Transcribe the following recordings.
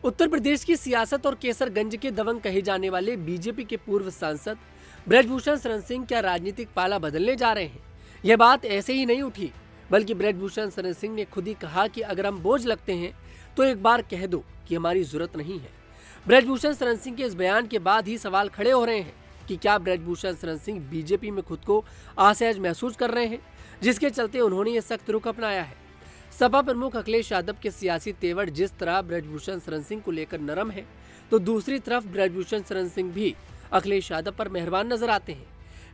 उत्तर प्रदेश की सियासत और केसरगंज के दबंग कहे जाने वाले बीजेपी के पूर्व सांसद ब्रजभूषण शरण सिंह क्या राजनीतिक पाला बदलने जा रहे हैं? यह बात ऐसे ही नहीं उठी, बल्कि ब्रजभूषण शरण सिंह ने खुद ही कहा कि अगर हम बोझ लगते हैं तो एक बार कह दो कि हमारी जरूरत नहीं है। ब्रजभूषण शरण सिंह के इस बयान के बाद ही सवाल खड़े हो रहे हैं कि क्या ब्रजभूषण शरण सिंह बीजेपी में खुद को असहज महसूस कर रहे हैं, जिसके चलते उन्होंने ये सख्त रुख अपनाया है। सपा प्रमुख अखिलेश यादव के सियासी तेवर जिस तरह ब्रजभूषण शरण सिंह को लेकर नरम है, तो दूसरी तरफ ब्रजभूषण शरण सिंह भी अखिलेश यादव पर मेहरबान नजर आते हैं।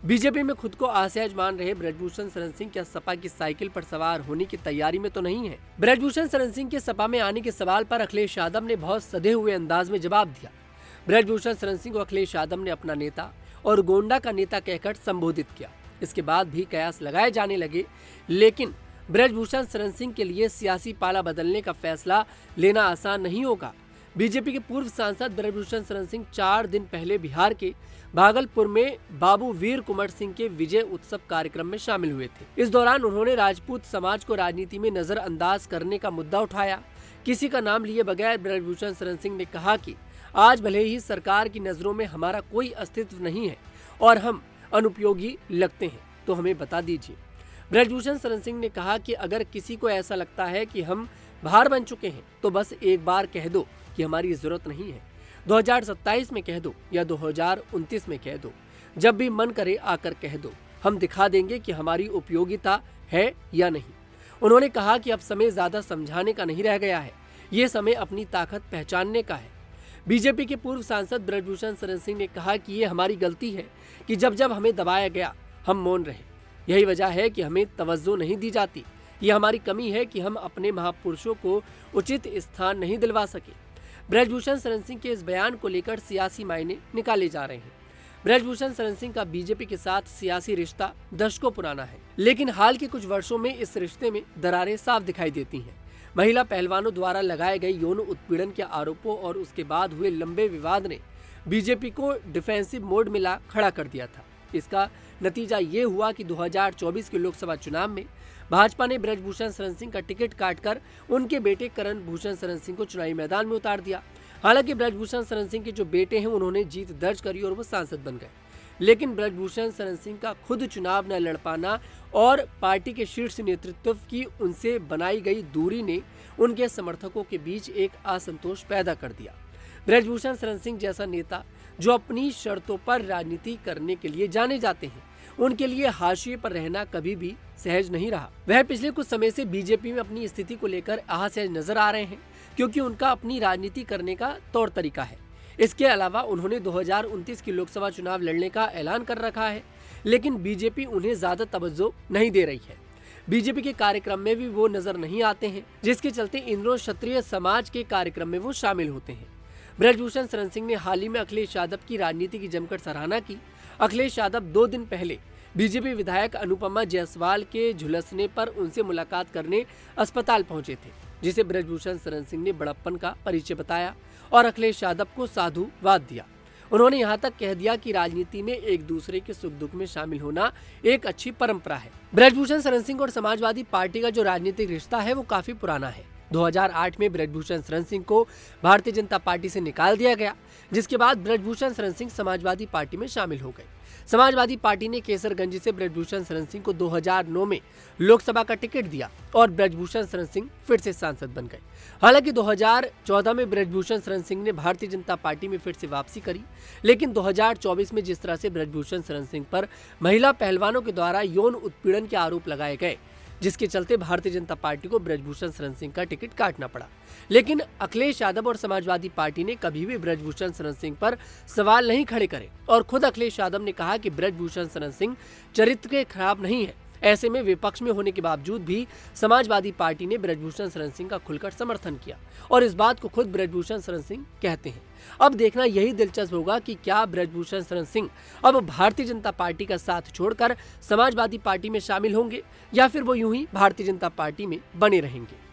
बीजेपी में खुद को असहज मान रहे ब्रजभूषण शरण सिंह क्या सपा की साइकिल पर सवार होने की तैयारी में तो नहीं है? ब्रजभूषण शरण सिंह के सपा में आने के सवाल पर अखिलेश यादव ने बहुत सधे हुए अंदाज में जवाब दिया। ब्रजभूषण शरण सिंह को अखिलेश यादव ने अपना नेता और गोंडा का नेता कहकर संबोधित किया। इसके बाद भी कयास लगाए जाने लगे, लेकिन ब्रजभूषण शरण सिंह के लिए सियासी पाला बदलने का फैसला लेना आसान नहीं होगा। बीजेपी के पूर्व सांसद ब्रजभूषण शरण सिंह 4 दिन पहले बिहार के भागलपुर में बाबू वीर कुंवर सिंह के विजय उत्सव कार्यक्रम में शामिल हुए थे। इस दौरान उन्होंने राजपूत समाज को राजनीति में नजरअंदाज करने का मुद्दा उठाया। किसी का नाम लिए बगैर ब्रजभूषण शरण सिंह ने कहा कि आज भले ही सरकार की नजरों में हमारा कोई अस्तित्व नहीं है और हम अनुपयोगी लगते हैं, तो हमें बता दीजिए। ब्रजभूषण शरण सिंह ने कहा कि अगर किसी को ऐसा लगता है कि हम भार बन चुके हैं, तो बस एक बार कह दो कि हमारी जरूरत नहीं है। 2027 में कह दो या 2029 में कह दो, जब भी मन करे आकर कह दो, हम दिखा देंगे कि हमारी उपयोगिता है या नहीं। उन्होंने कहा कि अब समय ज्यादा समझाने का नहीं रह गया है, ये समय अपनी ताकत पहचानने का है। बीजेपी के पूर्व सांसद ब्रजभूषण शरण सिंह ने कहा कि ये हमारी गलती है कि जब जब हमें दबाया गया हम मौन रहे। यही वजह है कि हमें तवज्जो नहीं दी जाती। ये हमारी कमी है कि हम अपने महापुरुषों को उचित स्थान नहीं दिलवा सके। ब्रजभूषण शरण सिंह के इस बयान को लेकर सियासी मायने निकाले जा रहे हैं। ब्रजभूषण शरण सिंह का बीजेपी के साथ सियासी रिश्ता दशकों पुराना है, लेकिन हाल के कुछ वर्षों में इस रिश्ते में दरारें साफ दिखाई देती हैं। महिला पहलवानों द्वारा लगाए गए यौन उत्पीड़न के आरोपों और उसके बाद हुए लंबे विवाद ने बीजेपी को डिफेंसिव मोड में ला खड़ा कर दिया था। इसका नतीजा ये हुआ कि 2024 के लोकसभा चुनाव में भाजपा ने ब्रजभूषण शरण सिंह का टिकट काटकर उनके बेटे करण भूषण शरण सिंह को चुनावी मैदान में उतार दिया। हालांकि ब्रजभूषण शरण सिंह के जो बेटे हैं उन्होंने जीत दर्ज करी और वो सांसद बन गए, लेकिन ब्रजभूषण शरण सिंह का खुद चुनाव न लड़ पाना और पार्टी के शीर्ष नेतृत्व की उनसे बनाई गई दूरी ने उनके समर्थकों के बीच एक असंतोष पैदा कर दिया। ब्रजभूषण शरण सिंह जैसा नेता जो अपनी शर्तों पर राजनीति करने के लिए जाने जाते हैं, उनके लिए हाशिए पर रहना कभी भी सहज नहीं रहा। वह पिछले कुछ समय से बीजेपी में अपनी स्थिति को लेकर असहज नजर आ रहे हैं, क्योंकि उनका अपनी राजनीति करने का तौर तरीका है। इसके अलावा उन्होंने 2029 की लोकसभा चुनाव लड़ने का ऐलान कर रखा है, लेकिन बीजेपी उन्हें ज्यादा तवज्जो नहीं दे रही है। बीजेपी के कार्यक्रम में भी वो नजर नहीं आते हैं, जिसके चलते इंद्रो क्षत्रिय समाज के कार्यक्रम में वो शामिल होते हैं। ब्रजभूषण शरण सिंह ने हाल ही में अखिलेश यादव की राजनीति की जमकर सराहना की। अखिलेश यादव 2 दिन पहले बीजेपी विधायक अनुपमा जायसवाल के झुलसने पर उनसे मुलाकात करने अस्पताल पहुंचे थे, जिसे ब्रजभूषण शरण सिंह ने बड़प्पन का परिचय बताया और अखिलेश यादव को साधुवाद दिया। उन्होंने यहाँ तक कह दिया कि राजनीति में एक दूसरे के सुख दुख में शामिल होना एक अच्छी परंपरा है। ब्रजभूषण शरण सिंह और समाजवादी पार्टी का जो राजनीतिक रिश्ता है वो काफी पुराना है। 2008 में ब्रजभूषण शरण सिंह को भारतीय जनता पार्टी से निकाल दिया गया, जिसके बाद ब्रजभूषण शरण सिंह समाजवादी पार्टी में शामिल हो गए। समाजवादी पार्टी ने केसरगंज से ब्रजभूषण शरण सिंह को 2009 में लोकसभा का टिकट दिया और ब्रजभूषण शरण सिंह फिर से सांसद बन गए। हालांकि 2014 में ब्रजभूषण शरण सिंह ने भारतीय जनता पार्टी में फिर से वापसी करी, लेकिन 2024 में जिस तरह से ब्रजभूषण शरण सिंह पर महिला पहलवानों के द्वारा यौन उत्पीड़न के आरोप लगाए गए, जिसके चलते भारतीय जनता पार्टी को ब्रजभूषण शरण सिंह का टिकट काटना पड़ा। लेकिन अखिलेश यादव और समाजवादी पार्टी ने कभी भी ब्रजभूषण शरण सिंह पर सवाल नहीं खड़े करे और खुद अखिलेश यादव ने कहा कि ब्रजभूषण शरण सिंह चरित्र के खराब नहीं है। ऐसे में विपक्ष में होने के बावजूद भी समाजवादी पार्टी ने ब्रजभूषण शरण सिंह का खुलकर समर्थन किया और इस बात को खुद ब्रजभूषण शरण सिंह कहते हैं। अब देखना यही दिलचस्प होगा कि क्या ब्रजभूषण शरण सिंह अब भारतीय जनता पार्टी का साथ छोड़कर समाजवादी पार्टी में शामिल होंगे या फिर वो यूं ही भारतीय जनता पार्टी में बने रहेंगे।